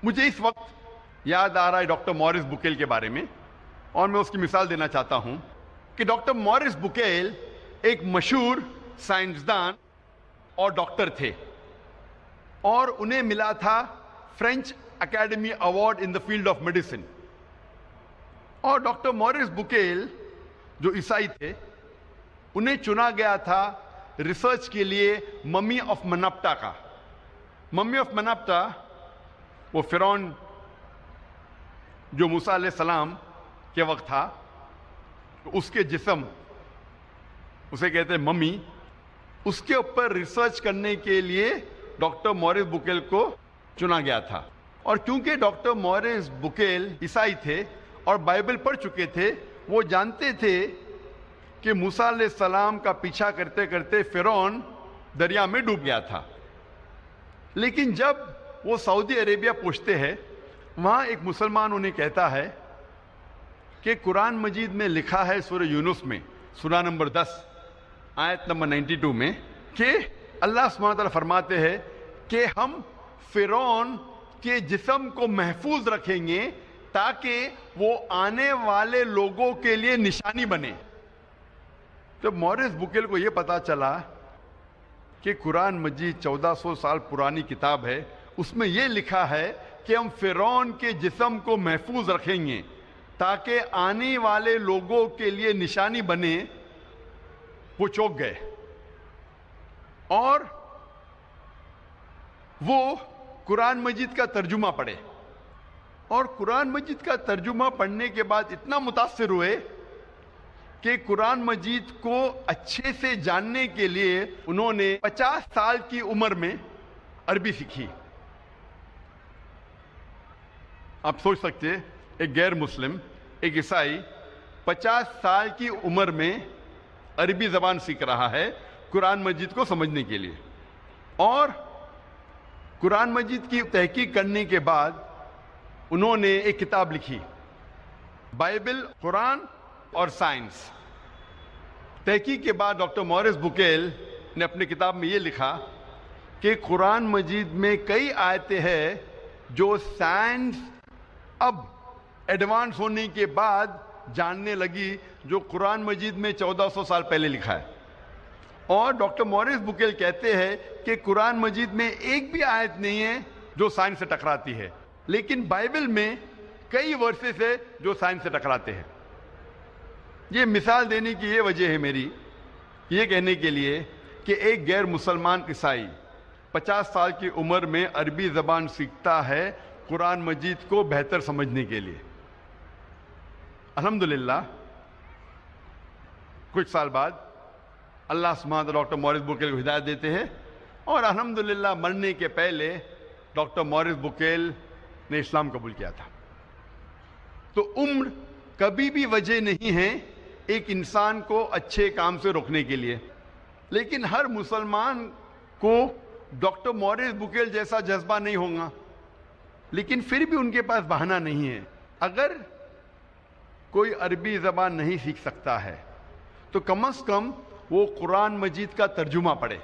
مجھے اس وقت یاد آ رہا ہے ڈاکٹر مورس بکیل کے بارے میں، اور میں اس کی مثال دینا چاہتا ہوں کہ ڈاکٹر مورس بکیل ایک مشہور سائنسدان اور ڈاکٹر تھے، اور انہیں ملا تھا French academy award in the field of medicine. اور ڈاکٹر مورس بکیل جو عیسائی تھے، انہیں چنا گیا تھا ریسرچ کے لیے ممی آف منپٹا کا۔ ممی آف منپٹا وہ فرعون جو موسیٰ علیہ السلام کے وقت تھا، اس کے جسم، اسے کہتے ہیں ممی، اس کے اوپر ریسرچ کرنے کے لیے ڈاکٹر مورس بکیل کو چنا گیا تھا۔ اور چونکہ ڈاکٹر مورس بکیل عیسائی تھے اور بائبل پڑھ چکے تھے، وہ جانتے تھے کہ موسیٰ علیہ السلام کا پیچھا کرتے کرتے فرعون دریا میں ڈوب گیا تھا۔ لیکن جب وہ سعودی عربیہ پہنچتے ہیں، وہاں ایک مسلمان انہیں کہتا ہے کہ قرآن مجید میں لکھا ہے سورہ یونس میں سورہ نمبر 10 آیت نمبر 92 میں کہ اللہ سبحانہ وتعالیٰ فرماتے ہیں کہ ہم فرعون کے جسم کو محفوظ رکھیں گے تاکہ وہ آنے والے لوگوں کے لیے نشانی بنے۔ جب مورس بکیل کو یہ پتا چلا کہ قرآن مجید 1400 سال پرانی کتاب ہے، اس میں یہ لکھا ہے کہ ہم فرعون کے جسم کو محفوظ رکھیں گے تاکہ آنے والے لوگوں کے لیے نشانی بنے، وہ چونک گئے اور وہ قرآن مجید کا ترجمہ پڑھے۔ اور قرآن مجید کا ترجمہ پڑھنے کے بعد اتنا متاثر ہوئے کہ قرآن مجید کو اچھے سے جاننے کے لیے انہوں نے 50 سال کی عمر میں عربی سیکھی۔ آپ سوچ سکتے ہیں ایک غیر مسلم، ایک عیسائی 50 سال کی عمر میں عربی زبان سیکھ رہا ہے قرآن مجید کو سمجھنے کے لیے۔ اور قرآن مجید کی تحقیق کرنے کے بعد انہوں نے ایک کتاب لکھی، بائبل، قرآن اور سائنس۔ تحقیق کے بعد ڈاکٹر مورس بکیل نے اپنی کتاب میں یہ لکھا کہ قرآن مجید میں کئی آیتیں ہیں جو سائنس اب ایڈوانس ہونے کے بعد جاننے لگی، جو قرآن مجید میں 1400 سال پہلے لکھا ہے۔ اور ڈاکٹر مورس بکیل کہتے ہیں کہ قرآن مجید میں ایک بھی آیت نہیں ہے جو سائنس سے ٹکراتی ہے، لیکن بائبل میں کئی ورسز ہے جو سائنس سے ٹکراتے ہیں۔ یہ مثال دینے کی یہ وجہ ہے میری، یہ کہنے کے لیے کہ ایک غیر مسلمان عیسائی 50 سال کی عمر میں عربی زبان سیکھتا ہے قرآن مجید کو بہتر سمجھنے کے لیے۔ الحمدللہ کچھ سال بعد اللہ سبحانہ وتعالیٰ ڈاکٹر مورس بکیل کو ہدایت دیتے ہیں، اور الحمدللہ مرنے کے پہلے ڈاکٹر مورس بکیل نے اسلام قبول کیا تھا۔ تو عمر کبھی بھی وجہ نہیں ہے ایک انسان کو اچھے کام سے روکنے کے لیے، لیکن ہر مسلمان کو ڈاکٹر مورس بکیل جیسا جذبہ نہیں ہوگا، لیکن پھر بھی ان کے پاس بہانہ نہیں ہے۔ اگر کوئی عربی زبان نہیں سیکھ سکتا ہے تو کم از کم وہ قرآن مجید کا ترجمہ پڑھے۔